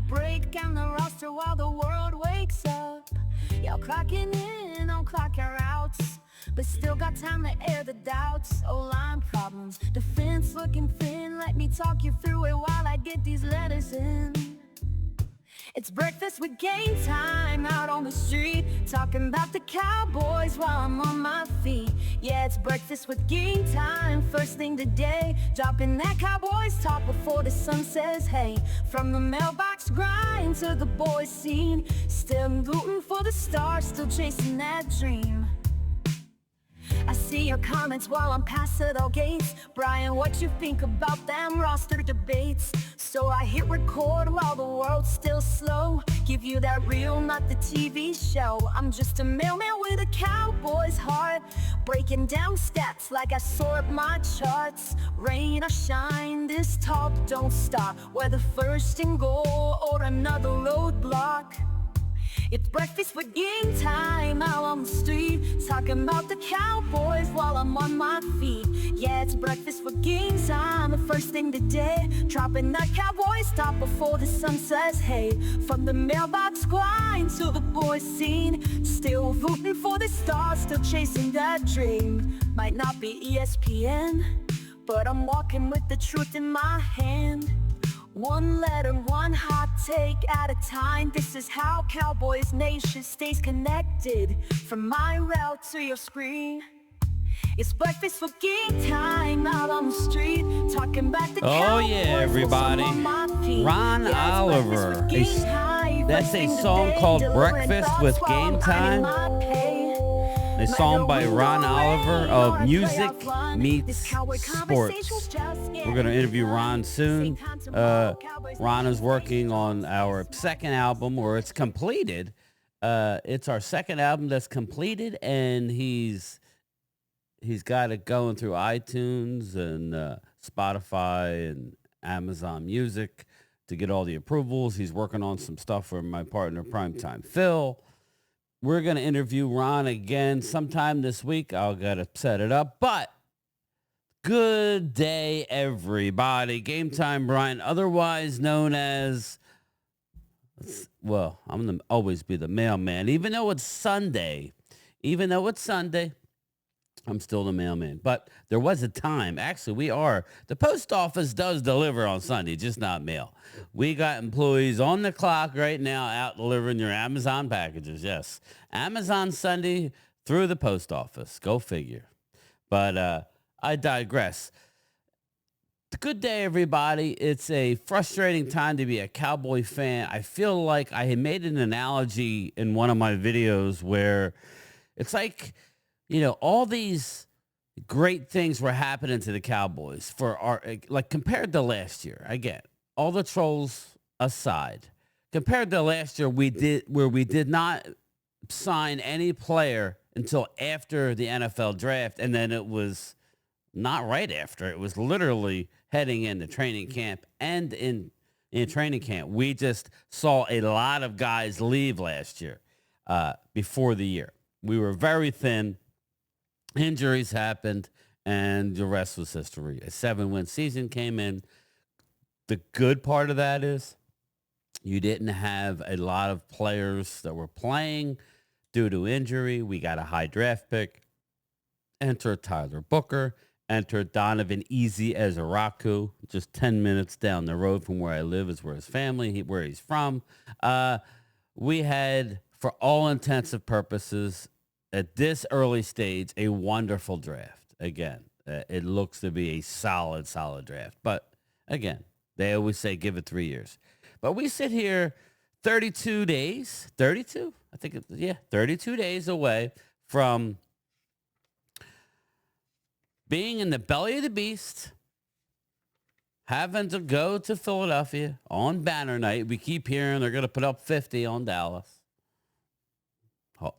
break down the roster while the world wakes up. Y'all clocking in on clock your outs, but still got time to air the doubts. O-line problems, defense looking thin. Let me talk you through it while I get these letters in. It's breakfast with game time out on the street, talking about the Cowboys while I'm on my feet. Yeah, it's breakfast with game time, first thing today, dropping that Cowboys talk before the sun says hey. From the mailbox grind to the boys scene, still rooting for the stars, still chasing that dream. I see your comments while I'm past the gates. Brian, what you think about them roster debates? So I hit record while the world's still slow, give you that real, not the TV show. I'm just a mailman with a Cowboys heart, breaking down stats like I sort my charts. Rain or shine, this talk don't stop, whether first and goal or another roadblock. It's breakfast with game time out on the street, talking about the Cowboys while I'm on my feet. Yeah, it's breakfast with game time, the first thing today, dropping that Cowboys talk before the sun says hey. From the mailbox grind to the boys scene, still rooting for the stars, still chasing that dream. Might not be ESPN, but I'm walking with the truth in my hand. One letter, one hot take at a time. This is how Cowboys Nation stays connected, from my route to your screen. It's breakfast for game time out on the street, talking about the Cowboys. Yeah, everybody. Ron Oliver. That's a song called Breakfast with Game Time. A song by Ron Oliver of Music Meets Sports. We're going to interview Ron soon. Ron is working on our second album, or it's completed. It's our second album that's completed, and he's got it going through iTunes and Spotify and Amazon Music to get all the approvals. He's working on some stuff for my partner, Primetime Phil. We're going to interview Ron again sometime this week. I'll got to set it up. But good day, everybody. Game Time Brian, otherwise known as, well, I'm going to always be the mailman. Even though it's Sunday, I'm still the mailman. But there was a time, actually, the post office does deliver on Sunday, just not mail. We got employees on the clock right now out delivering your Amazon packages. Yes, Amazon Sunday through the post office. Go figure. But I digress. Good day, everybody. It's a frustrating time to be a Cowboy fan. I feel like I had made an analogy in one of my videos where it's like, all these great things were happening to the Cowboys compared to last year. Again, all the trolls aside, compared to last year, we did not sign any player until after the NFL draft, and then it was not right after. It was literally heading into training camp, and in training camp, we just saw a lot of guys leave last year before the year. We were very thin. Injuries happened, and the rest was history. A 7-win season came in. The good part of that is you didn't have a lot of players that were playing due to injury. We got a high draft pick. Enter Tyler Booker. Enter Donovan Easy as Araku. Just 10 minutes down the road from where I live is where his family, where he's from. We had, for all intents and purposes, at this early stage, a wonderful draft. Again, it looks to be a solid draft. But again, they always say give it 3 years. But we sit here 32 days, 32? I think, 32 days away from being in the belly of the beast, having to go to Philadelphia on banner night. We keep hearing they're going to put up 50 on Dallas. Oh.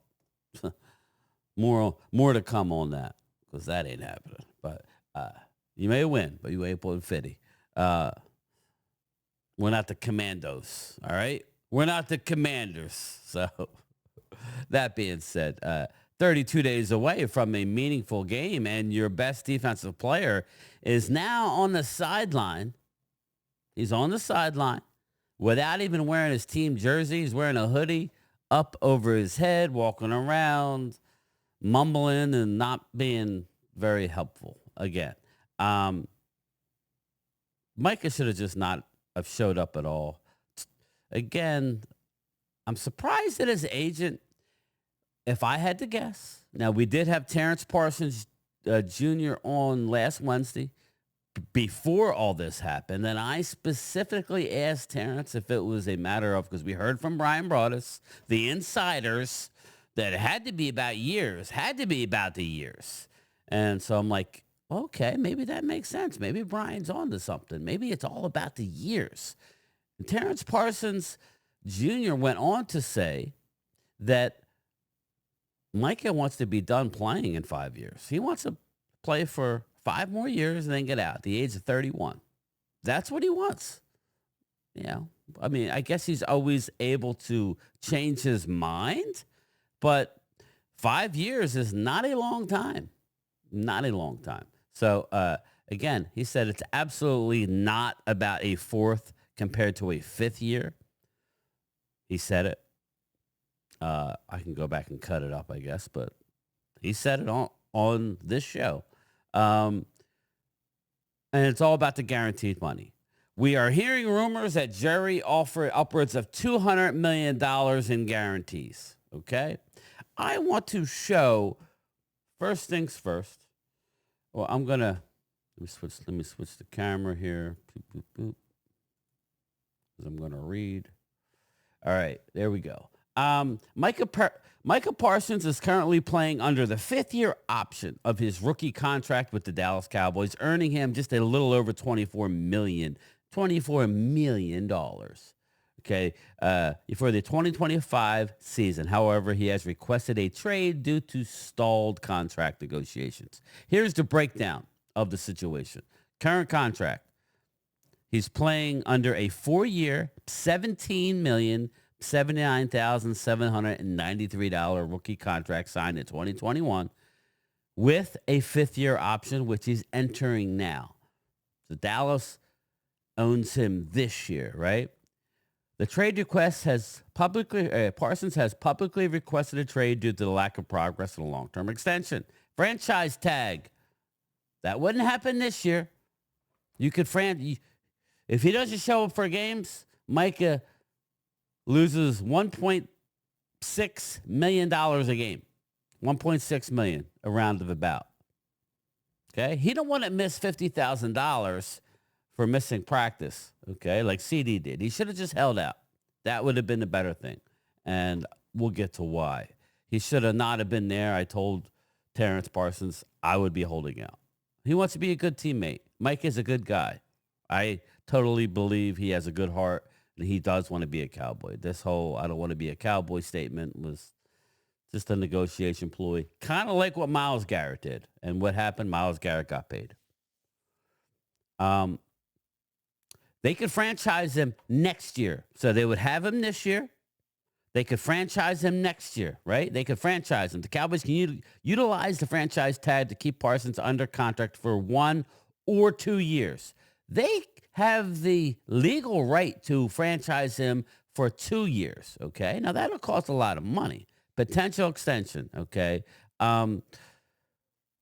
More to come on that, because that ain't happening. But you may win, but you ain't putting 50. We're not the Commandos, all right? We're not the Commanders. So that being said, 32 days away from a meaningful game, and your best defensive player is now on the sideline. He's on the sideline without even wearing his team jersey. He's wearing a hoodie up over his head, walking around, mumbling and not being very helpful again. Um, Micah should have just not have showed up at all. Again, I'm surprised that his agent, if I had to guess, now we did have Terrence Parsons Jr. on last Wednesday before all this happened, and I specifically asked Terrence if it was a matter of, because we heard from Brian Broaddus, the insiders, that it had to be about the years. And so I'm like, okay, maybe that makes sense. Maybe Brian's on to something. Maybe it's all about the years. And Terrence Parsons Jr. went on to say that Micah wants to be done playing in 5 years. He wants to play for 5 more years and then get out at the age of 31. That's what he wants. I mean, I guess he's always able to change his mind, but 5 years is not a long time. Not a long time. So, again, he said it's absolutely not about a fourth compared to a fifth year. He said it. I can go back and cut it up, I guess, but he said it on this show. And it's all about the guaranteed money. We are hearing rumors that Jerry offered upwards of $200 million in guarantees. Okay? I want to show, first things first. Well, let me switch the camera here. Boop, boop, boop. Because I'm going to read. All right, there we go. Micah Parsons is currently playing under the fifth-year option of his rookie contract with the Dallas Cowboys, earning him just a little over $24 million. Okay, for the 2025 season. However, he has requested a trade due to stalled contract negotiations. Here's the breakdown of the situation. Current contract. He's playing under a 4-year, $17,079,793 rookie contract signed in 2021 with a fifth-year option, which he's entering now. So Dallas owns him this year, right? The trade request Parsons has publicly requested a trade due to the lack of progress in a long-term extension. Franchise tag. That wouldn't happen this year. If he doesn't show up for games, Micah loses $1.6 million a game. $1.6 million, a round of about. Okay? He don't want to miss $50,000 for missing practice, okay, like CD did. He should have just held out. That would have been the better thing. And we'll get to why. He should have not have been there. I told Terrence Parsons I would be holding out. He wants to be a good teammate. Mike is a good guy. I totally believe he has a good heart, and he does want to be a Cowboy. This whole I don't want to be a Cowboy statement was just a negotiation ploy, kind of like what Myles Garrett did. And what happened? Myles Garrett got paid. They could franchise him next year. So they would have him this year. They could franchise him next year, right? They could franchise him. The Cowboys can utilize the franchise tag to keep Parsons under contract for 1 or 2 years. They have the legal right to franchise him for 2 years, okay? Now, that'll cost a lot of money. Potential extension, okay?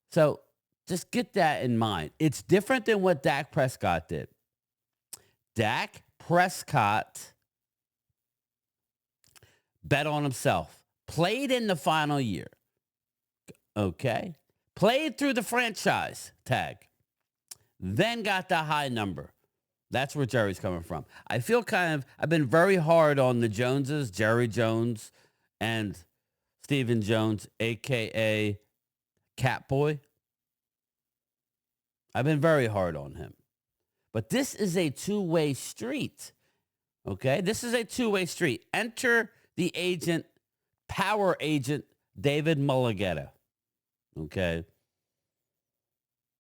So just get that in mind. It's different than what Dak Prescott did. Dak Prescott bet on himself, played in the final year, okay? Played through the franchise tag, then got the high number. That's where Jerry's coming from. I've been very hard on the Joneses, Jerry Jones and Stephen Jones, a.k.a. Catboy. I've been very hard on him. But this is a two-way street, okay? This is a two-way street. Enter the agent, power agent, David Mulligetta, okay?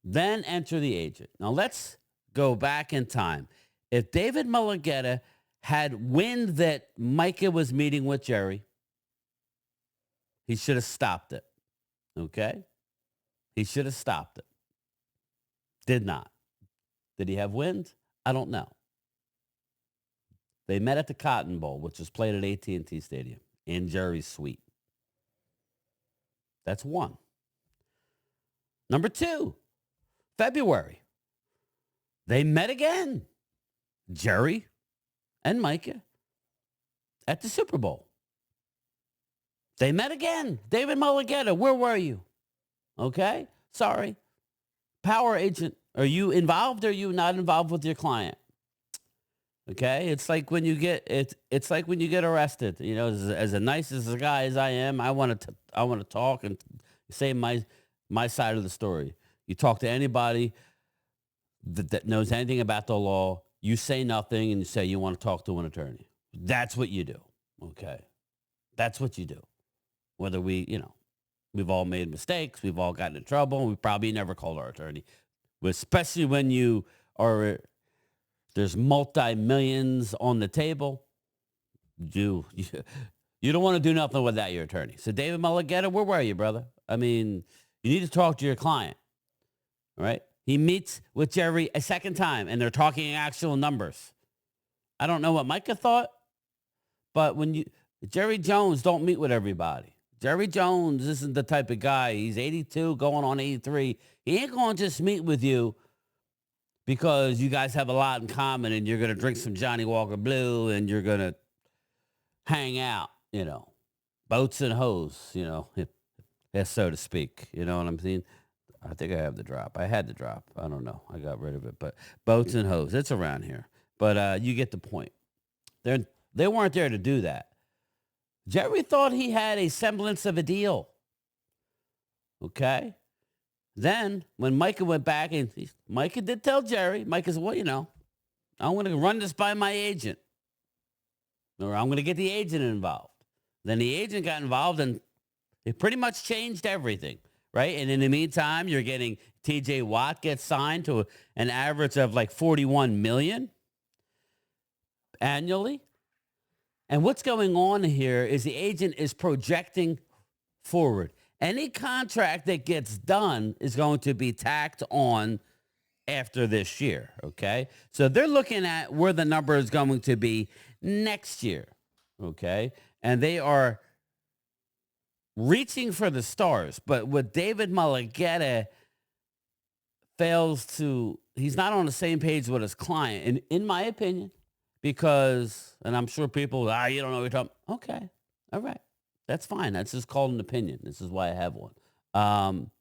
Then enter the agent. Now, let's go back in time. If David Mulligetta had wind that Micah was meeting with Jerry, he should have stopped it, okay? He should have stopped it. Did not. Did he have wind? I don't know. They met at the Cotton Bowl, which was played at AT&T Stadium in Jerry's suite. That's one. Number two, February. They met again, Jerry and Micah, at the Super Bowl. They met again. David Mulligetta, where were you? Okay, sorry. Power agent, are you involved or are you not involved with your client? Okay, it's like when you get it's like when you get arrested. You know, as a nice as a guy as I am, I want to talk and say my side of the story. You talk to anybody that knows anything about the law, you say nothing and you say you want to talk to an attorney. That's what you do. Okay, that's what you do. Whether we've all made mistakes, we've all gotten in trouble, we probably never called our attorney, especially when there's multi-millions on the table. You don't want to do nothing without your attorney. So David Mulligetta, where were you, brother? I mean, you need to talk to your client, all right? He meets with Jerry a second time, and they're talking actual numbers. I don't know what Micah thought, but Jerry Jones don't meet with everybody. Jerry Jones isn't the type of guy. He's 82, going on 83. He ain't going to just meet with you because you guys have a lot in common and you're going to drink some Johnny Walker Blue and you're going to hang out, boats and hoes, so to speak. You know what I'm saying? I think I have the drop. I had the drop. I don't know. I got rid of it. But boats and hoes, it's around here. But you get the point. They weren't there to do that. Jerry thought he had a semblance of a deal. Okay? Then, when Micah went back, and Micah did tell Jerry, Micah said, well, I'm going to run this by my agent. Or I'm going to get the agent involved. Then the agent got involved, and it pretty much changed everything, right? And in the meantime, you're getting T.J. Watt gets signed to an average of like $41 million annually. And what's going on here is the agent is projecting forward. Any contract that gets done is going to be tacked on after this year, okay? So they're looking at where the number is going to be next year, okay? And they are reaching for the stars. But what David Mulligetta he's not on the same page with his client, and in my opinion, because, and I'm sure people, you don't know what you're talking. Okay, all right. That's fine. That's just called an opinion. This is why I have one.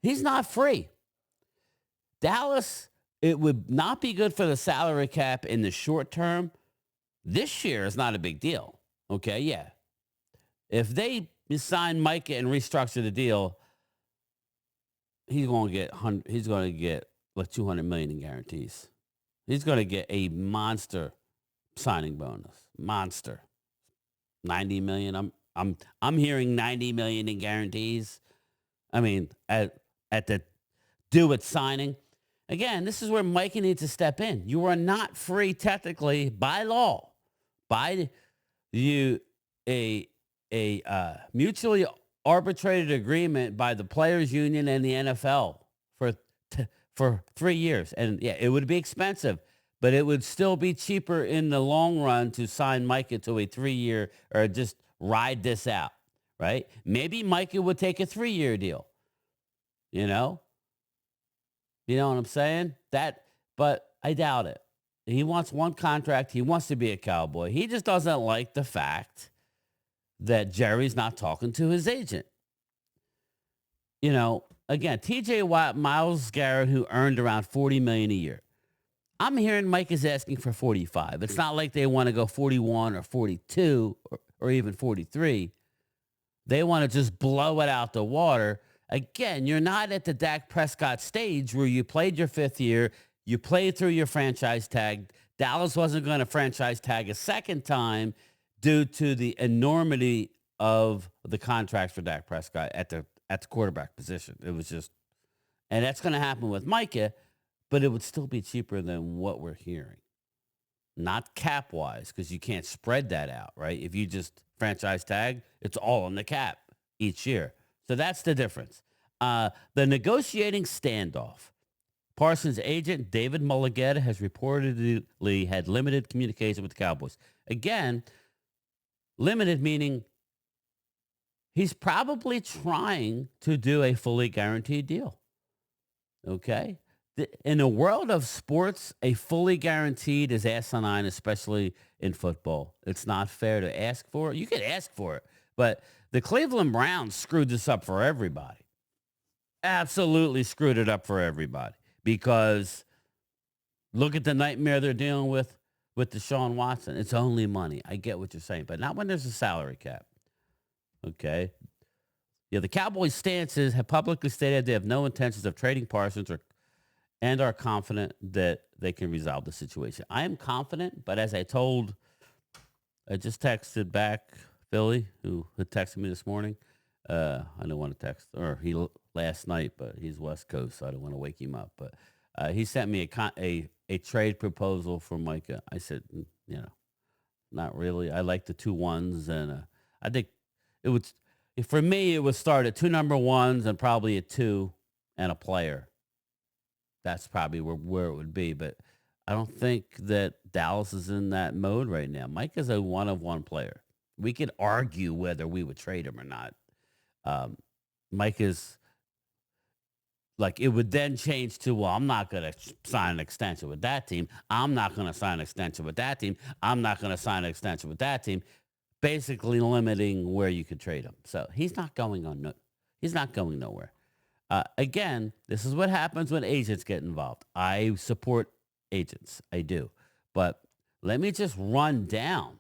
He's not free. Dallas, it would not be good for the salary cap in the short term. This year is not a big deal. Okay, yeah. If they sign Micah and restructure the deal, he's going to get like $200 million in guarantees. He's going to get a monster signing bonus. Monster. 90 million. I'm hearing 90 million in guarantees. I mean, at the due at signing. Again, this is where Micah needs to step in. You are not free technically by law. By a mutually arbitrated agreement by the players union and the NFL for 3 years. And yeah, it would be expensive, but it would still be cheaper in the long run to sign Micah to a 3-year or just ride this out, right? Maybe Micah would take a 3-year deal, You know what I'm saying? But I doubt it. He wants one contract. He wants to be a Cowboy. He just doesn't like the fact that Jerry's not talking to his agent. Again, T.J. Watt, Myles Garrett, who earned around $40 million a year. I'm hearing Mike is asking for 45. It's not like they want to go 41 or 42 or even 43. They want to just blow it out the water. Again, you're not at the Dak Prescott stage where you played your 5th year, you played through your franchise tag. Dallas wasn't going to franchise tag a second time due to the enormity of the contracts for Dak Prescott at the quarterback position. It was just, and that's going to happen with Micah, but it would still be cheaper than what we're hearing. Not cap-wise, because you can't spread that out, right? If you just franchise tag, it's all on the cap each year. So that's the difference. The negotiating standoff Parsons' agent, David Mulligata, has reportedly had limited communication with the Cowboys. Again, limited meaning he's probably trying to do a fully guaranteed deal. Okay? In the world of sports, a fully guaranteed is asinine, especially in football. It's not fair to ask for it. You could ask for it, but the Cleveland Browns screwed this up for everybody. Absolutely screwed it up for everybody because look at the nightmare they're dealing with Deshaun Watson. It's only money. I get what you're saying, but not when there's a salary cap. Okay? Yeah, the Cowboys' stances have publicly stated they have no intentions of trading Parsons and are confident that they can resolve the situation. I am confident, but as I just texted back Philly, who had texted me this morning. I don't want to text, or last night, but he's West Coast, so I don't want to wake him up. But he sent me a trade proposal for Micah. I said, not really. I like the 2 ones, and I think it would, for me, it would start at 2 number ones and probably a 2 and a player. That's probably where it would be, but I don't think that Dallas is in that mode right now. Micah's a one-of-one player. We could argue whether we would trade him or not. Mike is like, it would then change to, well, I'm not going to sign an extension with that team. I'm not going to sign an extension with that team. I'm not going to sign an extension with that team. Basically limiting where you could trade him. So he's not going nowhere. Again, this is what happens when agents get involved. I support agents. I do. But let me just run down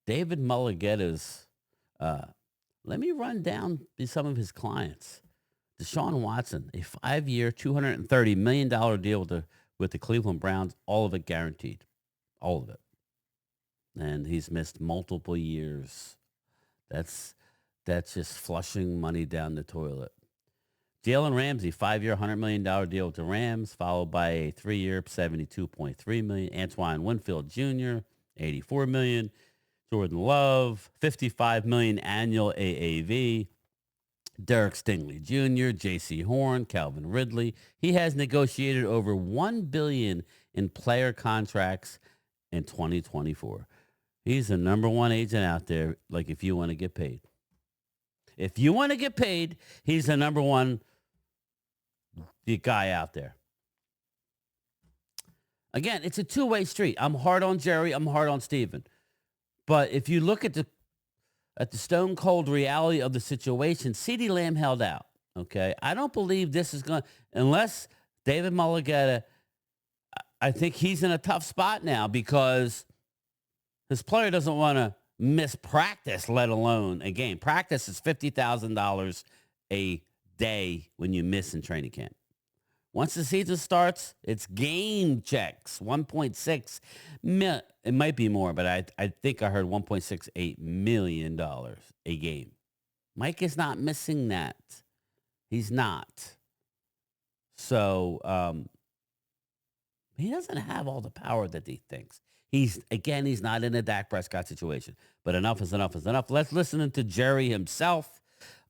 David Mulligata's, let me run down some of his clients. Deshaun Watson, a 5-year, $230 million deal with the Cleveland Browns, all of it guaranteed. All of it. And he's missed multiple years. That's just flushing money down the toilet. Jalen Ramsey, 5-year, $100 million deal with the Rams, followed by a 3-year, $72.3 million. Antoine Winfield Jr., $84 million. Jordan Love, $55 million annual AAV. Derek Stingley Jr., J.C. Horn, Calvin Ridley. He has negotiated over $1 billion in player contracts in 2024. He's the number one agent out there, like if you want to get paid. If you want to get paid, he's the number one guy out there. Again, it's a two-way street. I'm hard on Jerry. I'm hard on Steven. But if you look at the stone cold reality of the situation, CeeDee Lamb held out. Okay, I don't believe this is going to, unless David Mulligata. I think he's in a tough spot now because his player doesn't want to miss practice, let alone a game. Practice is $50,000 a day when you miss in training camp. Once the season starts, it's game checks, 1.6 million. It might be more, but I think I heard $1.68 million a game. Mike is not missing that. He's not. So he doesn't have all the power that he thinks. He's not in a Dak Prescott situation. But enough is enough is enough. Let's listen to Jerry himself.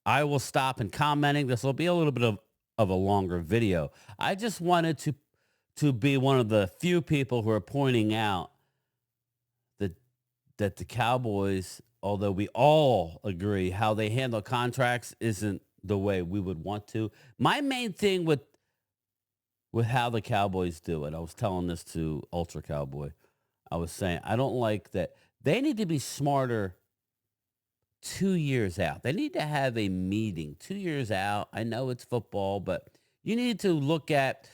I will stop and commenting. This will be a little bit of a longer video. I just wanted to be one of the few people who are pointing out that the Cowboys, although we all agree how they handle contracts isn't the way we would want to. My main thing with how the Cowboys do it, I was telling this to Ultra Cowboy. I was saying, I don't like that. They need to be smarter 2 years out. They need to have a meeting 2 years out. I know it's football, but you need to look at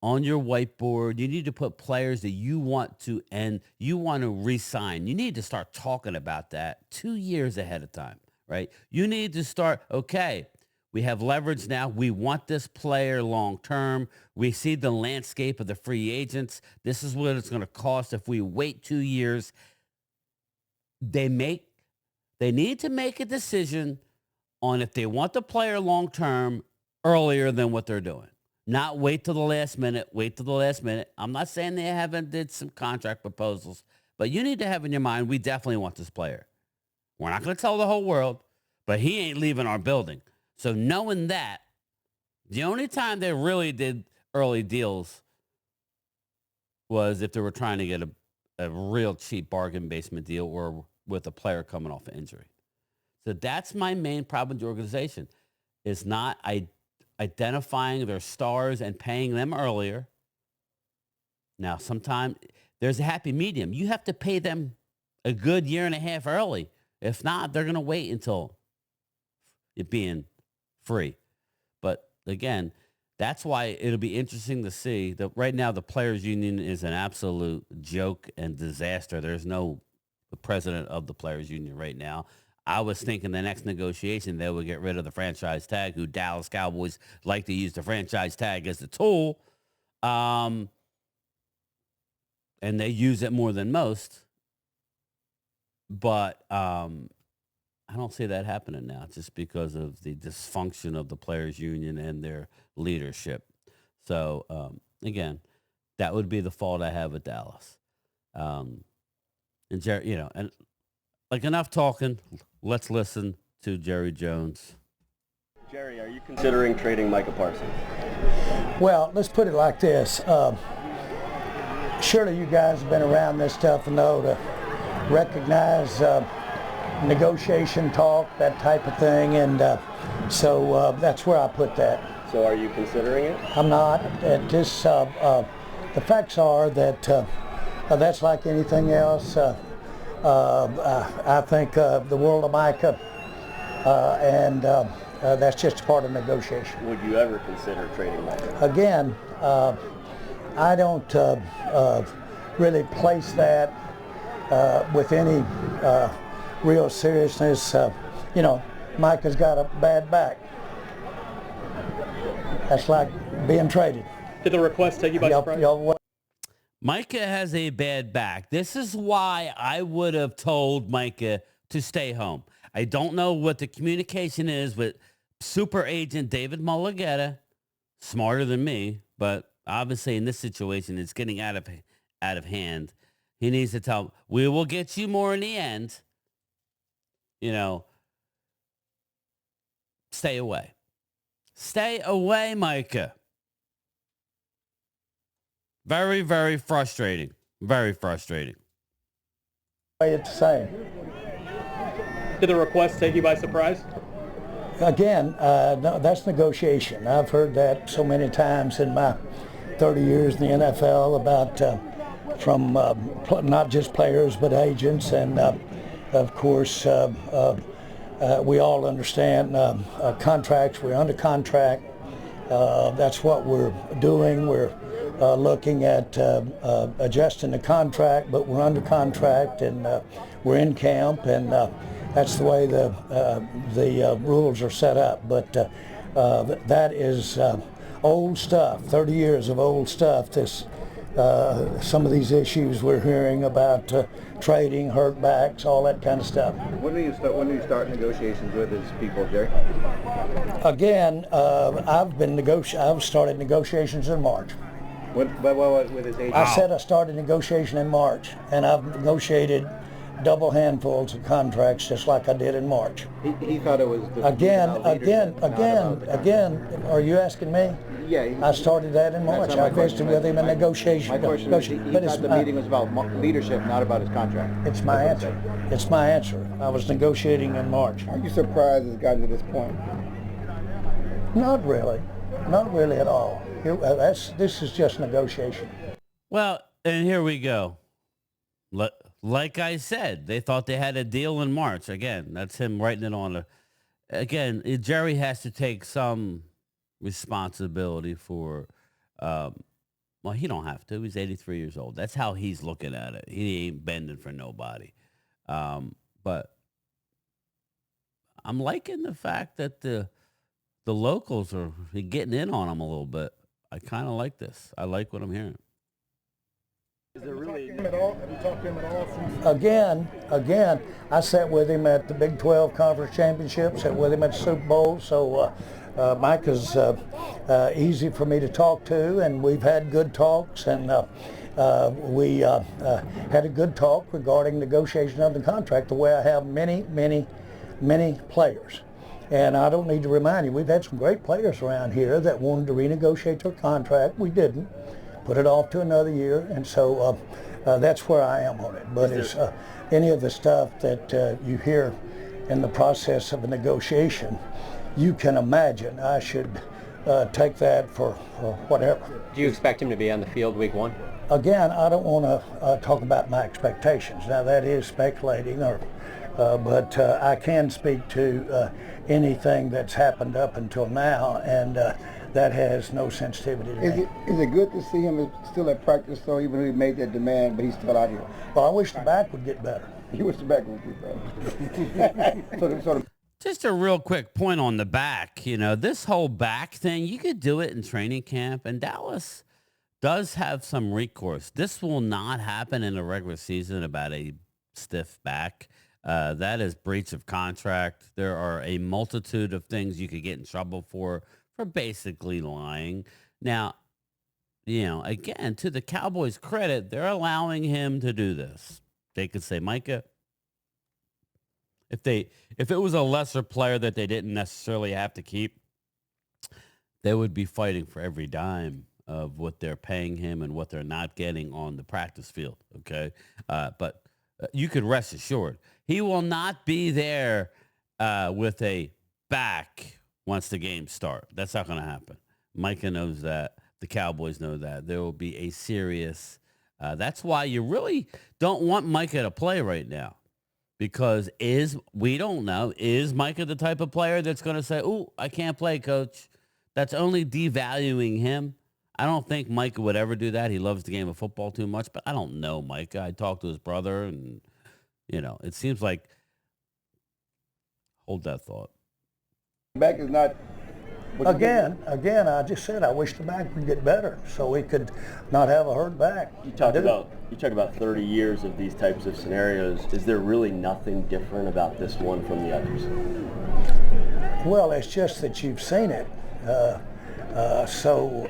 on your whiteboard. You need to put players that you want to re-sign. You need to start talking about that 2 years ahead of time, right? You need to start, okay, we have leverage now. We want this player long term. We see the landscape of the free agents. This is what it's going to cost if we wait 2 years. They need to make a decision on if they want the player long term earlier than what they're doing. Not wait till the last minute. I'm not saying they haven't did some contract proposals, but you need to have in your mind, we definitely want this player. We're not going to tell the whole world, but he ain't leaving our building. So knowing that, The only time they really did early deals was if they were trying to get a real cheap bargain basement deal or with a player coming off an injury. So that's my main problem with the organization, is not identifying their stars and paying them earlier. Now, sometimes there's a happy medium. You have to pay them a good year and a half early. If not, they're going to wait until it being free. But again, that's why it'll be interesting to see that right now the players union is an absolute joke and disaster. There's no president of the players union right now. I was thinking the next negotiation, they would get rid of the franchise tag, who Dallas Cowboys like to use the franchise tag as a tool. And they use it more than most. But I don't see that happening now, just because of the dysfunction of the players union and their leadership. So, again, that would be the fault I have with Dallas. And Jerry, and like, enough talking. Let's listen to Jerry Jones. Jerry, are you considering trading Micah Parsons? Well, let's put it like this. Surely you guys have been around this stuff and know to recognize negotiation talk, that type of thing, and so that's where I put that. So are you considering it? I'm not. At this, the facts are that that's like anything else. I think the world of Micah, and that's just a part of negotiation. Would you ever consider trading Micah? Again, I don't really place that with any real seriousness. Micah's got a bad back. That's like being traded. Did the request take you by surprise? Micah has a bad back. This is why I would have told Micah to stay home. I don't know what the communication is with super agent David Mulligetta, smarter than me, but obviously in this situation, it's getting out of hand. He needs to tell him, we will get you more in the end. Stay away. Stay away, Micah. Very, very frustrating. Very frustrating. It's the same. Did the request take you by surprise? Again, no, that's negotiation. I've heard that so many times in my 30 years in the NFL about from not just players but agents, and of course we all understand contracts. We're under contract. That's what we're doing. We're looking at adjusting the contract, but we're under contract, and we're in camp, and that's the way the rules are set up. But that is old stuff, 30 years of old stuff. Some of these issues we're hearing about trading, hurt backs, all that kind of stuff. When do you start negotiations with his people, Jerry? Again, I've started negotiations in March. With his agent? I said I started negotiation in March, and I've negotiated double handfuls of contracts just like I did in March. He thought it was Again, are you asking me? Yeah. I started that in March. I visited with him in negotiation. My question is, he thought the meeting was about leadership, not about his contract. It's my answer. It's my answer. I was negotiating in March. Are you surprised it's gotten to this point? Not really. Not really at all. This is just negotiation. Well, and here we go. Like I said, they thought they had a deal in March. Again, that's him writing it on again, Jerry has to take some responsibility for, well, he don't have to. He's 83 years old. That's how he's looking at it. He ain't bending for nobody. But I'm liking the fact that the locals are getting in on him a little bit. I kind of like this. I like what I'm hearing. Is there really... Have you talked to him at all since? Again, I sat with him at the Big 12 Conference Championship, sat with him at the Super Bowl, so Mike is easy for me to talk to, and we've had good talks, and we had a good talk regarding negotiation of the contract, the way I have many players. And I don't need to remind you, we've had some great players around here that wanted to renegotiate their contract. We didn't. Put it off to another year, and so that's where I am on it. But it's any of the stuff that you hear in the process of a negotiation, you can imagine I should take that for whatever. Do you expect him to be on the field week 1? Again, I don't want to talk about my expectations. Now that is speculating, but I can speak to anything that's happened up until now, and that has no sensitivity to me. Is it good to see him still at practice, though, even though he made that demand, but he's still out here? Well, I wish the back would get better. You wish the back would get better. Just a real quick point on the back. You know, this whole back thing, you could do it in training camp, and Dallas does have some recourse. This will not happen in the regular season about a stiff back. That is breach of contract. There are a multitude of things you could get in trouble for basically lying. Now, you know, again, to the Cowboys' credit, they're allowing him to do this. They could say, Micah, if it was a lesser player that they didn't necessarily have to keep, they would be fighting for every dime of what they're paying him and what they're not getting on the practice field, okay? But you could rest assured, he will not be there with a back once the games start. That's not going to happen. Micah knows that. The Cowboys know that. There will be a serious... that's why you really don't want Micah to play right now, because we don't know, is Micah the type of player that's going to say, "Ooh, I can't play, coach"? That's only devaluing him. I don't think Micah would ever do that. He loves the game of football too much, but I don't know Micah. I talked to his brother, and, you know, it seems like... Hold that thought. Back is not... Again, I just said I wish the back would get better so we could not have a hurt back. You talk about 30 years of these types of scenarios. Is there really nothing different about this one from the others? Well, it's just that you've seen it so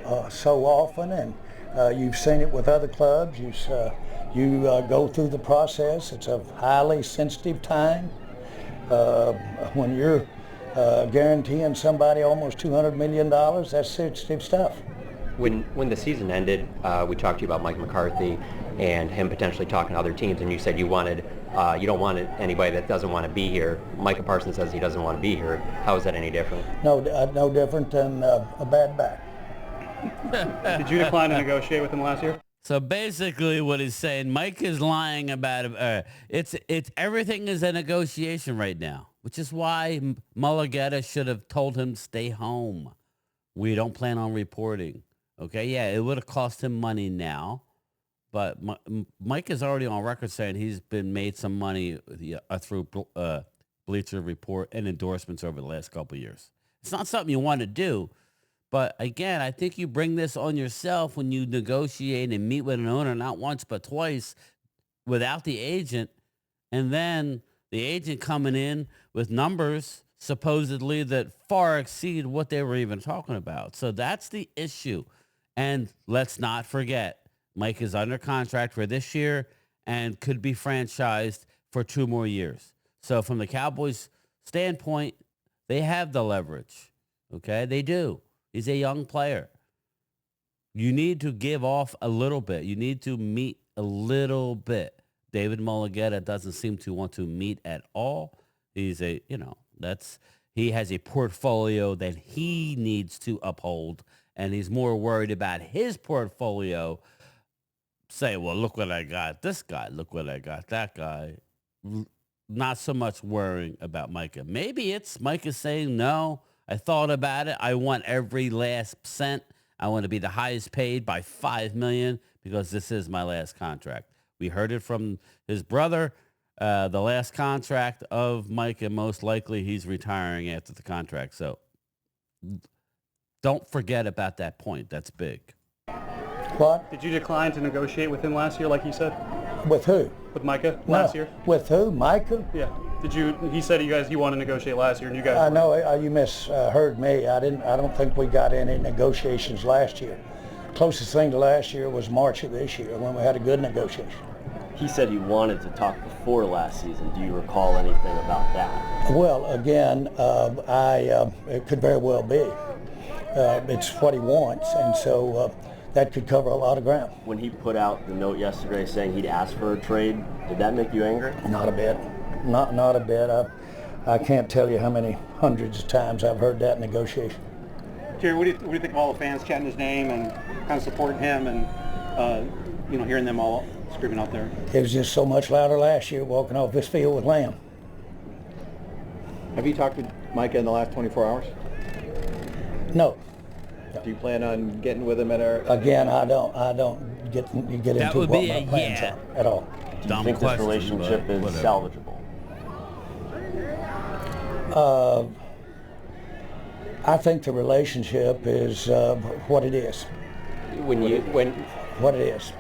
often, and you've seen it with other clubs. You go through the process. It's a highly sensitive time when you're guaranteeing somebody almost $200 million. That's sensitive stuff. When the season ended, we talked to you about Mike McCarthy and him potentially talking to other teams, and you said you don't want anybody that doesn't want to be here. Micah Parsons says he doesn't want to be here. How is that any different? No different than a bad back. Did you decline to negotiate with him last year? So basically what he's saying, Mike is lying about it. It's everything is a negotiation right now, which is why Mulligetta should have told him stay home. We don't plan on reporting. Okay, yeah, it would have cost him money now, but Mike is already on record saying he's been made some money through Bleacher Report and endorsements over the last couple of years. It's not something you want to do. But again, I think you bring this on yourself when you negotiate and meet with an owner, not once but twice, without the agent, and then the agent coming in with numbers supposedly that far exceed what they were even talking about. So that's the issue. And let's not forget, Mike is under contract for this year and could be franchised for 2 more years. So from the Cowboys' standpoint, they have the leverage. Okay, they do. He's a young player. You need to give off a little bit. You need to meet a little bit. David Mulligetta doesn't seem to want to meet at all. He has a portfolio that he needs to uphold, and he's more worried about his portfolio. Say, well, look what I got this guy. Look what I got that guy. Not so much worrying about Micah. Maybe it's Micah saying, no, I thought about it. I want every last cent. I want to be the highest paid by $5 million because this is my last contract. We heard it from his brother. The last contract of Micah, most likely he's retiring after the contract. So don't forget about that point. That's big. What? Did you decline to negotiate with him last year, like you said? With who? With Micah last year? With who? Micah? Yeah. He said you wanted to negotiate last year, and you guys... I know you misheard me. I don't think we got any negotiations last year. Closest thing to last year was March of this year when we had a good negotiation. He said he wanted to talk before last season. Do you recall anything about that? Well, again, it could very well be. It's what he wants, and so that could cover a lot of ground. When he put out the note yesterday saying he'd asked for a trade, did that make you angry? Not a bit. Not a bit. I can't tell you how many hundreds of times I've heard that negotiation. Jerry, what do you think of all the fans chanting his name and kind of supporting him and hearing them all screaming out there? It was just so much louder last year walking off this field with Lamb. Have you talked with Micah in the last 24 hours? No. Do you plan on getting with him at our... Again, I don't get into what my plans are at all. Do you think this relationship is salvageable? I think the relationship is what it is. What it is.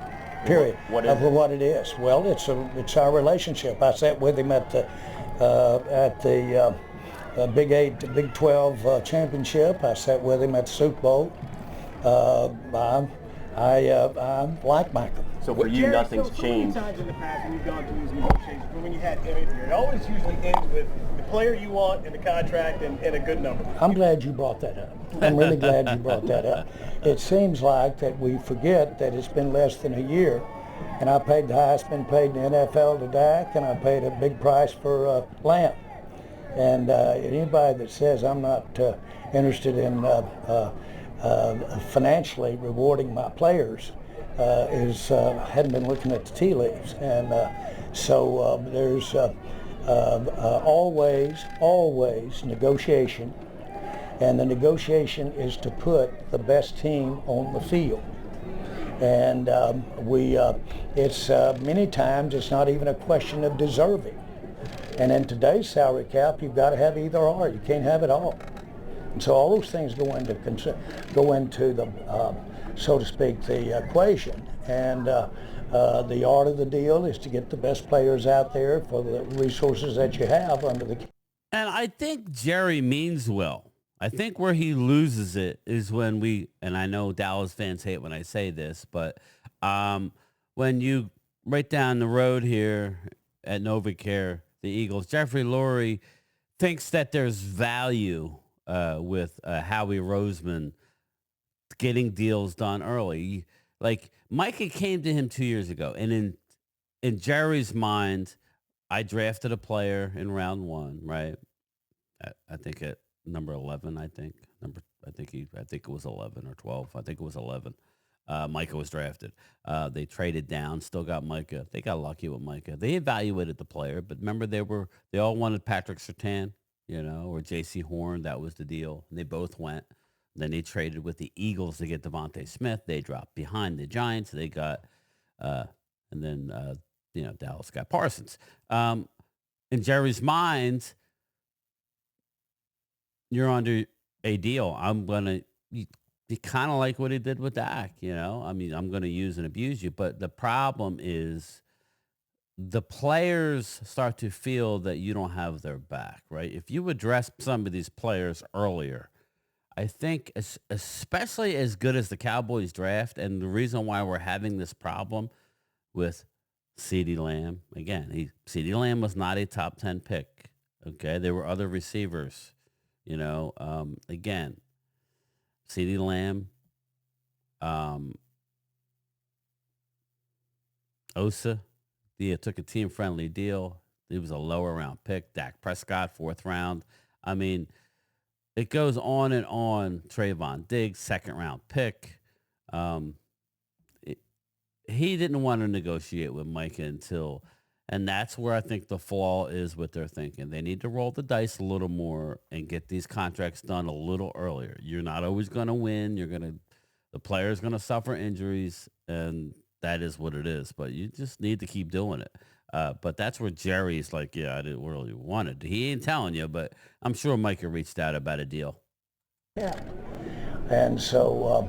Period. What is it? What it is. Well, it's our relationship. I sat with him at the Big 8, Big 12 championship. I sat with him at the Super Bowl. I like Michael. So for you, nothing's changed. So many times in the past when you've gone through these negotiations, when you had him in here, it always usually ends with the player you want and the contract and a good number. I'm glad you brought that up. I'm really glad you brought that up. It seems like that we forget that it's been less than a year, and I paid the highest been paid in the NFL to Dak, and I paid a big price for Lamb. And anybody that says I'm not interested in financially rewarding my players hadn't been looking at the tea leaves. And so there's always negotiation, and the negotiation is to put the best team on the field. And it's many times it's not even a question of deserving. And in today's salary cap, you've got to have either or. You can't have it all. And so all those things go into the, so to speak, the equation. And the art of the deal is to get the best players out there for the resources that you have under the. And I think Jerry means well. I think where he loses it is when and I know Dallas fans hate when I say this, but when you right down the road here at NovaCare, the Eagles, Jeffrey Lurie thinks that there's value with Howie Roseman getting deals done early. Like Micah came to him 2 years ago, and in Jerry's mind, I drafted a player in round one, right? I think at number 11. I think it was 11 or 12. I think it was 11. Micah was drafted. They traded down, still got Micah. They got lucky with Micah. They evaluated the player, but remember they all wanted Patrick Surtain, or J.C. Horn. That was the deal. And they both went. Then they traded with the Eagles to get Devontae Smith. They dropped behind the Giants. They got, and then Dallas got Parsons. In Jerry's mind, you're under a deal. I'm gonna. You kind of like what he did with Dak, I mean, I'm going to use and abuse you. But the problem is the players start to feel that you don't have their back, right? If you address some of these players earlier, I think especially as good as the Cowboys draft, and the reason why we're having this problem with CeeDee Lamb, again, CeeDee Lamb was not a top 10 pick, okay? There were other receivers, again, CeeDee Lamb, Osa, took a team-friendly deal. It was a lower-round pick. Dak Prescott, 4th round. I mean, it goes on and on. Trayvon Diggs, 2nd-round pick. He didn't want to negotiate with Micah and that's where I think the flaw is with their thinking. They need to roll the dice a little more and get these contracts done a little earlier. You're not always going to win. The player's going to suffer injuries, and that is what it is. But you just need to keep doing it. But that's where Jerry's like, I didn't really want it. He ain't telling you, but I'm sure Micah reached out about a deal. Yeah. And so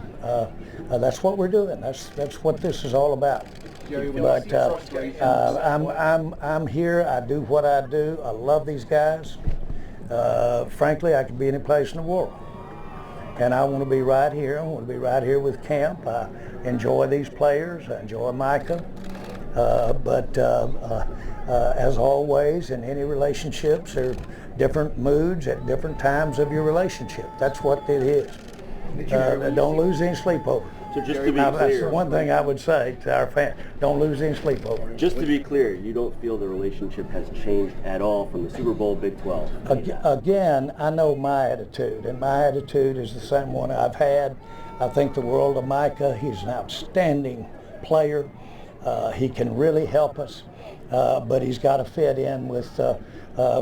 that's what we're doing. That's what this is all about. But I'm here. I do what I do. I love these guys. Frankly, I could be any place in the world, and I want to be right here. I want to be right here with camp. I enjoy these players. I enjoy Micah. But as always, in any relationships, there are different moods at different times of your relationship. That's what it is. Don't lose any sleep over. So just to be That's the clear, one thing I would say to our fans. Don't lose any sleep over. just to be clear, you don't feel the relationship has changed at all from the Super Bowl Big 12? Again, I know my attitude, and my attitude is the same one I've had. I think the world of Micah. He's an outstanding player. He can really help us, but he's got to fit in with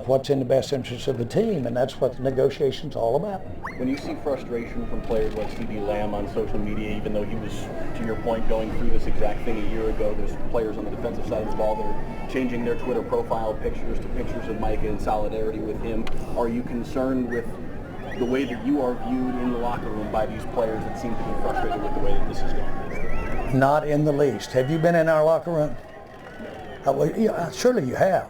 what's in the best interest of the team, and that's what the negotiation's all about. When you see frustration from players like C.D. Lamb on social media, even though he was, to your point, going through this exact thing a year ago, there's players on the defensive side of the ball that are changing their Twitter profile pictures to pictures of Micah in solidarity with him. Are you concerned with the way that you are viewed in the locker room by these players that seem to be frustrated with the way that this is going? Not in the least. Have you been in our locker room? Well, yeah, surely you have.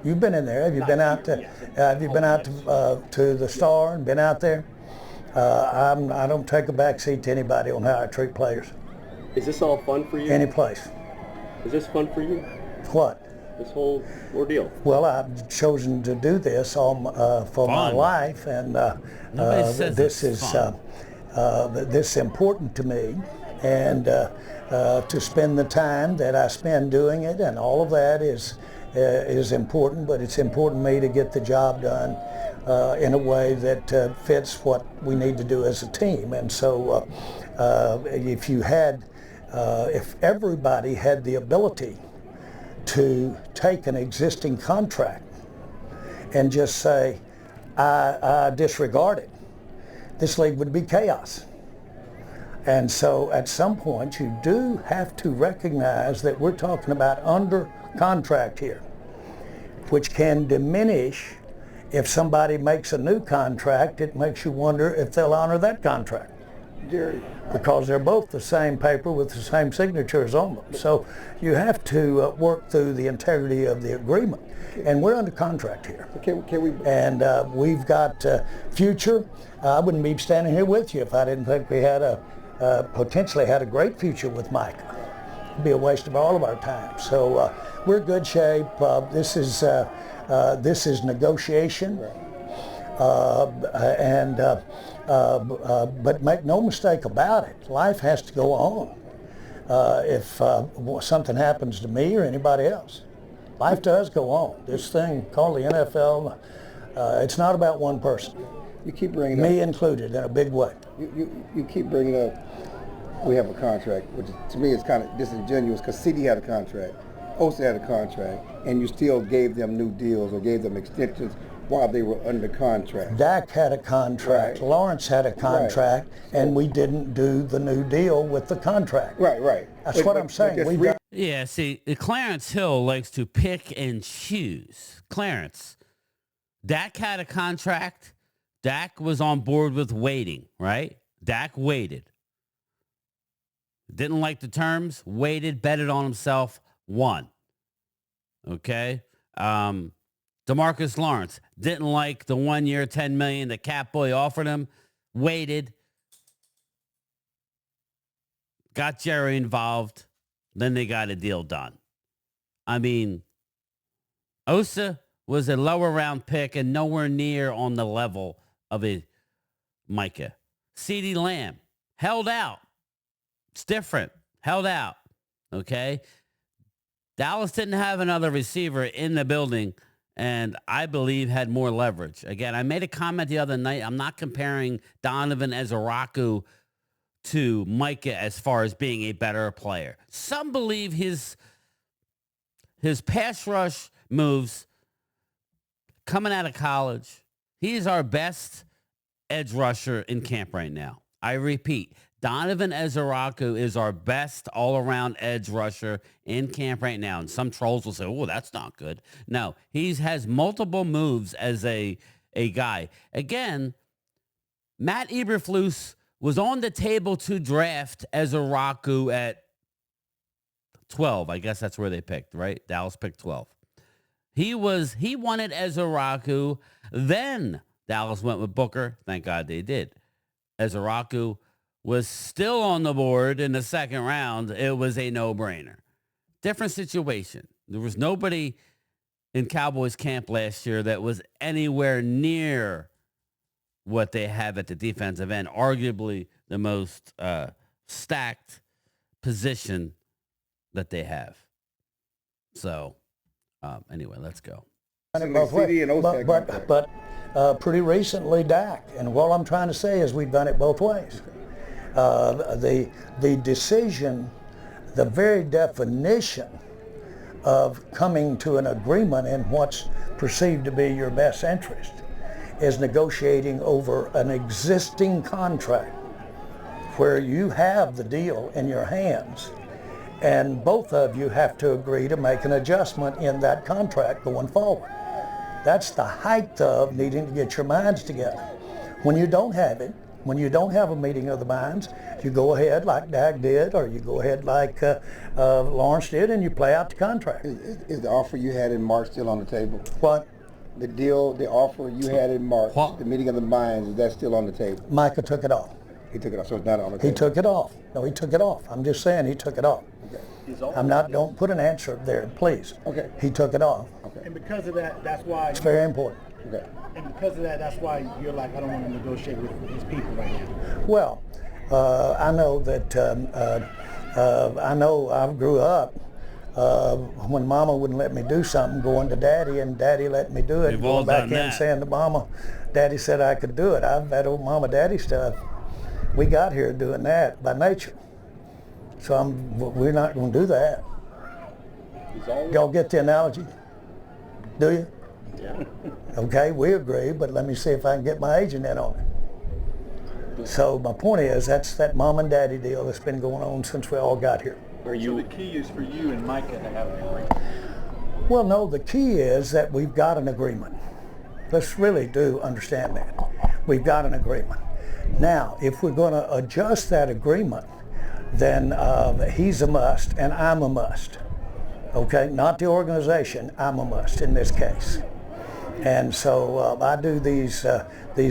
You've been in there. Have you been out to? Have you been out to the Star and been out there? I don't take a back seat to anybody on how I treat players. Is this all fun for you? Any place. Is this fun for you? What? This whole ordeal? Well, I've chosen to do this for my life, and this is important to me, and to spend the time that I spend doing it, and all of that is important. But it's important to me to get the job done in a way that fits what we need to do as a team. And so, if everybody had the ability to take an existing contract and just say, I disregard it, this league would be chaos. And so at some point you do have to recognize that we're talking about under contract here, which can diminish if somebody makes a new contract. It makes you wonder if they'll honor that contract. Because they're both the same paper with the same signatures on them. So you have to work through the integrity of the agreement. And we're under contract here. And we've got future. I wouldn't be standing here with you if I didn't think we had potentially had a great future with Micah. It'd be a waste of all of our time. So we're in good shape. This is negotiation. But make no mistake about it, life has to go on. If something happens to me or anybody else, life does go on. This thing called the NFL, it's not about one person. You keep bringing me included in a big way. You keep bringing up, we have a contract, which to me is kind of disingenuous because CD had a contract, Osa had a contract, and you still gave them new deals or gave them extensions while they were under contract. Dak had a contract, right. Lawrence had a contract, right. And we didn't do the new deal with the contract. Right. That's what I'm saying. Yeah, see, Clarence Hill likes to pick and choose. Clarence, Dak had a contract. Dak was on board with waiting, right? Dak waited. Didn't like the terms, waited, betted on himself, won. Okay? DeMarcus Lawrence didn't like the 1 year, $10 million that Catboy offered him, waited, got Jerry involved, then they got a deal done. I mean, Osa was a lower round pick and nowhere near on the level of a Micah. CeeDee Lamb held out. It's different. Held out. Okay? Dallas didn't have another receiver in the building and I believe had more leverage. Again, I made a comment the other night. I'm not comparing Donovan Ezeraku to Micah as far as being a better player. Some believe his pass rush moves coming out of college, he's our best edge rusher in camp right now. I repeat, Donovan Ezeraku is our best all-around edge rusher in camp right now. And some trolls will say, oh, that's not good. No, he has multiple moves as a guy. Again, Matt Eberflus was on the table to draft Ezeraku at 12. I guess that's where they picked, right? Dallas picked 12. He wanted Ezeraku. Then Dallas went with Booker. Thank God they did. Ezeraku was still on the board in the second round. It was a no-brainer. different situation. There was nobody in Cowboys camp last year that was anywhere near what they have at the defensive end, arguably the most stacked position that they have. So, anyway, let's go. But pretty recently, Dak. And what I'm trying to say is we've done it both ways. The decision, the very definition of coming to an agreement in what's perceived to be your best interest is negotiating over an existing contract where you have the deal in your hands and both of you have to agree to make an adjustment in that contract going forward. That's the height of needing to get your minds together. When you don't have it, when you don't have a meeting of the minds, you go ahead like Dak did, or you go ahead like Lawrence did, and you play out the contract. Is the offer you had in March still on the table? What? The deal, the offer you had in March, What? the meeting of the minds, is that still on the table? Micah took it off. He took it off, so it's not on the table? He took it off. No, he took it off. I'm just saying he took it off. I'm not, don't put an answer there, please. Okay. He took it off. Okay. And because of that, that's why. It's very important. Okay. And because of that, that's why you're like, I don't want to negotiate with these people right now. Well, I know that, I know I grew up when Mama wouldn't let me do something, going to Daddy, and Daddy let me do it. We've all Going back done in that. saying to Mama, Daddy said I could do it. I've that old Mama Daddy stuff. We got here doing that by nature. So we're not going to do that. Y'all get the analogy? Do you? Yeah. Okay, we agree, but let me see if I can get my agent in on it. So my point is, that's that mom and daddy deal that's been going on since we all got here. So the key is for you and Micah to have an agreement. Well, no, the key is that we've got an agreement. Let's really do understand that. We've got an agreement. Now, if we're going to adjust that agreement, then he's a must and I'm a must. Okay, not the organization, I'm a must in this case. And so I do these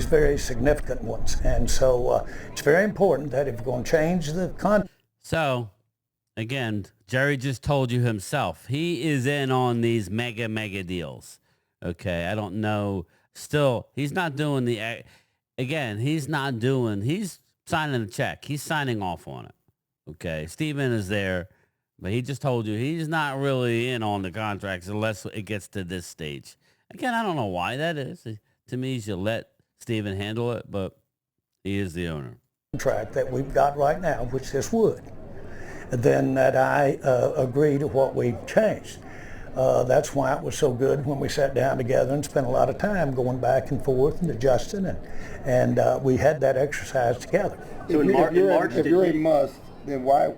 very significant ones. And so it's very important that if we're going to change the contract. So, again, Jerry just told you himself. He is in on these mega deals. Okay, I don't know. Still, he's not doing the, again, he's signing a check. He's signing off on it. Okay, Steven is there, but he just told you he's not really in on the contracts unless it gets to this stage. Again, I don't know why that is. To me, you should let Steven handle it, but he is the owner. Contract that we've got right now, which this would, then that I agree to what we've changed. That's why it was so good when we sat down together and spent a lot of time going back and forth and adjusting, and we had that exercise together. So if you're a must, then why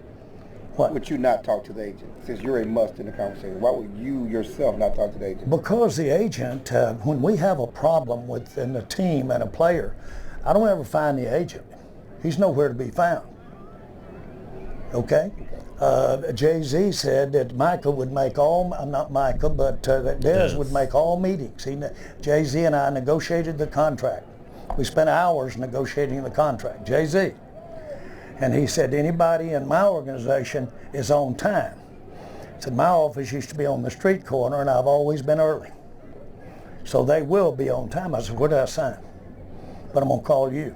would you not talk to the agent? Since you're a must in the conversation, why would you yourself not talk to the agent? Because the agent, when we have a problem within a team and a player, I don't ever find the agent. He's nowhere to be found. Okay? Jay-Z said that Micah would make all, not Micah, but that Dez would make all meetings. Jay-Z and I negotiated the contract. We spent hours negotiating the contract, Jay-Z. And he said, anybody in my organization is on time. He said, my office used to be on the street corner and I've always been early. So they will be on time. I said, what did I sign? But I'm gonna call you.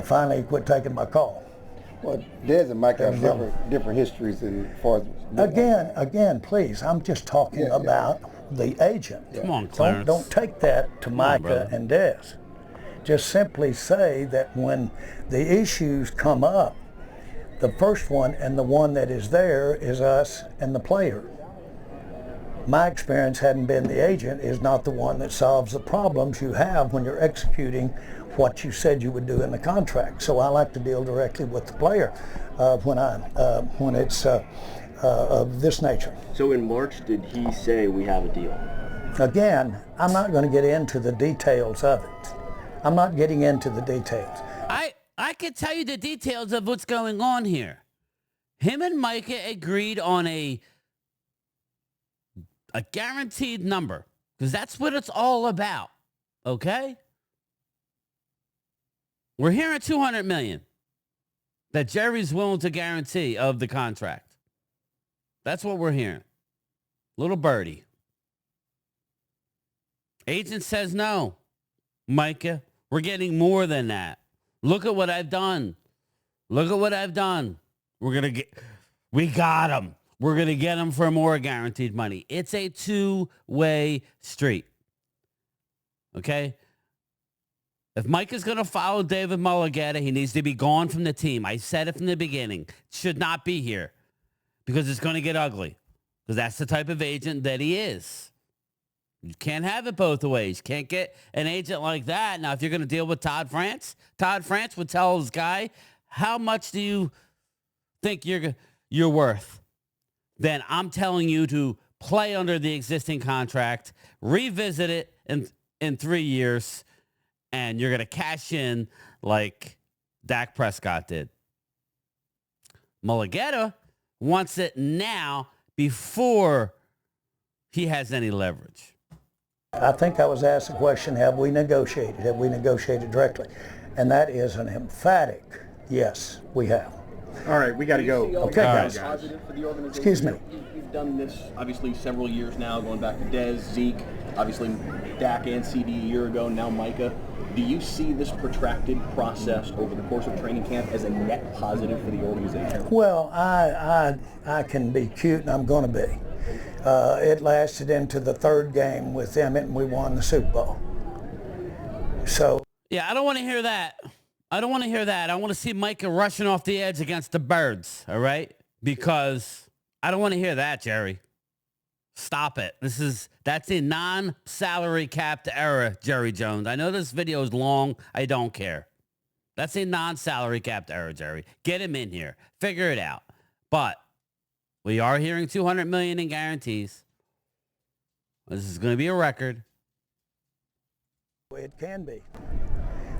Finally, he quit taking my call. Well, Dez and Micah have different histories as far as... Again, please, I'm just talking about the agent. Come on, Clarence. Don't take that to Micah and Dez. Just simply say that when the issues come up, the first one and the one that is there is us and the player. My experience, hadn't been the agent, is not the one that solves the problems you have when you're executing what you said you would do in the contract. So I like to deal directly with the player when it's of this nature. So in March, did he say we have a deal? Again, I'm not going to get into the details of it. I'm not getting into the details. I could tell you the details of what's going on here. Him and Micah agreed on a guaranteed number, because that's what it's all about, okay? We're hearing $200 million that Jerry's willing to guarantee of the contract. That's what we're hearing. Little birdie. Agent says no. Micah, we're getting more than that. Look at what I've done. Look at what I've done. We got him. We're going to get him for more guaranteed money. It's a two-way street. Okay? If Micah's going to follow David Mulligetta, he needs to be gone from the team. I said it from the beginning. Should not be here because it's going to get ugly because that's the type of agent that he is. You can't have it both ways. You can't get an agent like that. Now, if you're going to deal with Todd France would tell his guy, how much do you think you're worth? Then I'm telling you to play under the existing contract, revisit it in 3 years, and you're going to cash in like Dak Prescott did. Mulligetta wants it now before he has any leverage. I think I was asked the question, have we negotiated? Have we negotiated directly? And that is an emphatic yes, we have. All right, we got to go. Okay, guys. Positive for the organization. Excuse me. You've done this obviously several years now, going back to Dez, Zeke, obviously Dak and CD a year ago, now Micah. Do you see this protracted process over the course of training camp as a net positive for the organization? Well, I can be cute, and I'm going to be. It lasted into the third game with Emmett, and we won the Super Bowl. So. Yeah, I don't want to hear that. I don't want to hear that. I want to see Micah rushing off the edge against the Birds, all right? Because I don't want to hear that, Jerry. Stop it. That's a non-salary capped era, Jerry Jones. I know this video is long. I don't care. That's a non-salary capped era, Jerry. Get him in here. Figure it out. But we are hearing $200 million in guarantees. This is going to be a record. It can be.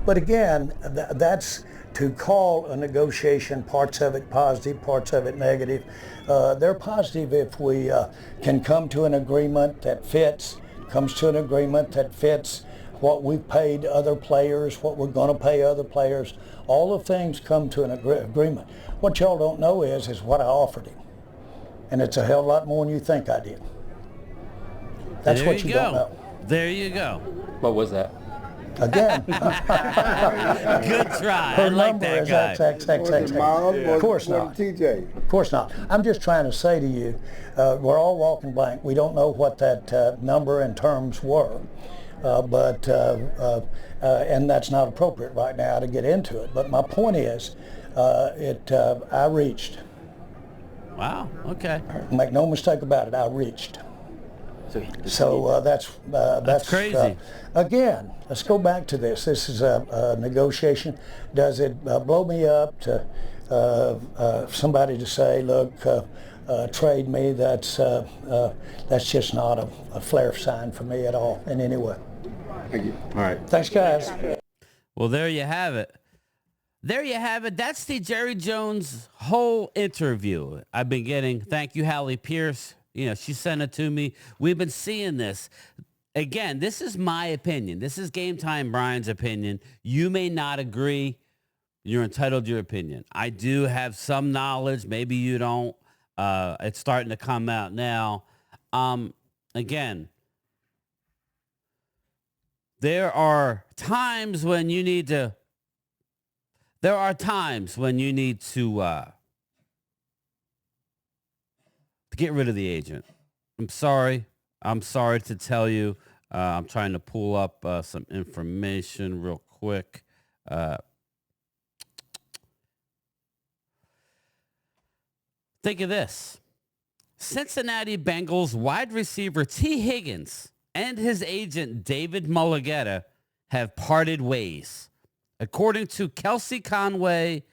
But again, that's to call a negotiation, parts of it positive, parts of it negative. They're positive if we can come to an agreement that fits, what we've paid other players, what we're going to pay other players. All the things come to an agreement. What y'all don't know is what I offered him. And it's a hell of a lot more than you think I did. That's what you don't know. There you go. What was that? Again. Good try. I like that guy. Of course not. TJ. Of course not. I'm just trying to say to you, we're all walking blank. We don't know what that number and terms were, and that's not appropriate right now to get into it. But my point is, I reached. Wow. Okay. Make no mistake about it. I reached. So that's crazy. Again, let's go back to this. This is a negotiation. Does it blow me up to somebody to say, look, trade me? That's just not a flare sign for me at all in any way. Thank you. All right. Thanks, guys. Well, there you have it. There you have it. That's the Jerry Jones whole interview I've been getting. Thank you, Hallie Pierce. She sent it to me. We've been seeing this. Again, this is my opinion. This is Game Time Brian's opinion. You may not agree. You're entitled to your opinion. I do have some knowledge. Maybe you don't. It's starting to come out now. Again, there are times when you need to get rid of the agent. I'm sorry to tell you. I'm trying to pull up some information real quick. Think of this. Cincinnati Bengals wide receiver T. Higgins and his agent David Mulligetta have parted ways, according to Kelsey Conway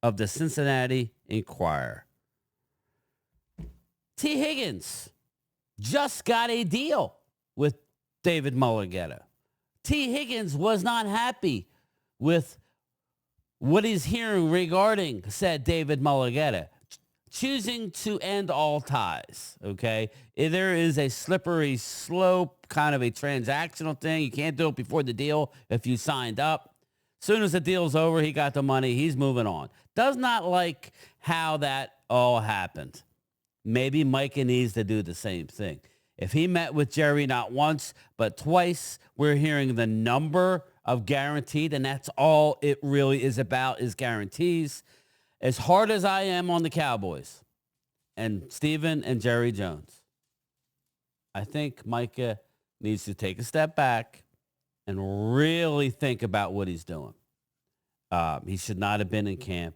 of the Cincinnati Enquirer. T. Higgins just got a deal with David Mulligetta. T. Higgins was not happy with what he's hearing regarding, said David Mulligetta, choosing to end all ties, okay? There is a slippery slope, kind of a transactional thing. You can't do it before the deal if you signed up. As soon as the deal's over, he got the money, he's moving on. Does not like how that all happened. maybe Micah needs to do the same thing. If he met with Jerry not once, but twice, we're hearing the number of guaranteed, and that's all it really is about, is guarantees. As hard as I am on the Cowboys and Steven and Jerry Jones, I think Micah needs to take a step back and really think about what he's doing. He should not have been in camp.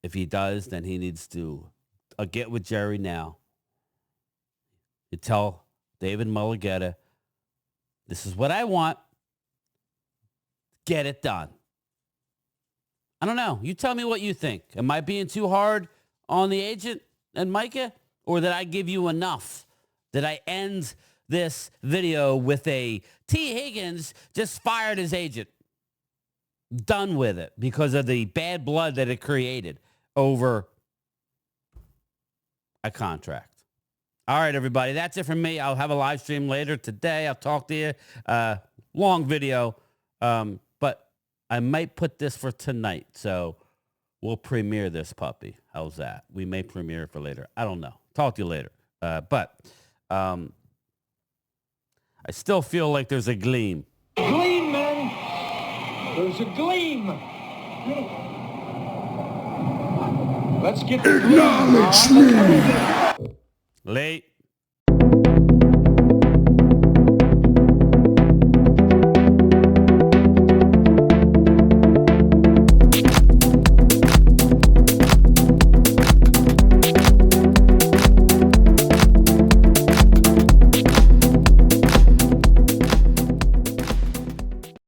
If he does, then he needs to get with Jerry now. You tell David Mulligetta, this is what I want. Get it done. I don't know. You tell me what you think. Am I being too hard on the agent and Micah? Or did I give you enough? Did I end this video with a T. Higgins just fired his agent? Done with it because of the bad blood that it created over a contract. All right, everybody. That's it from me. I'll have a live stream later today. I'll talk to you. Long video. But I might put this for tonight. So we'll premiere this puppy. How's that? We may premiere it for later. I don't know. Talk to you later. But I still feel like there's a gleam. Gleam, man. There's a gleam. Let's get the gleam. Late.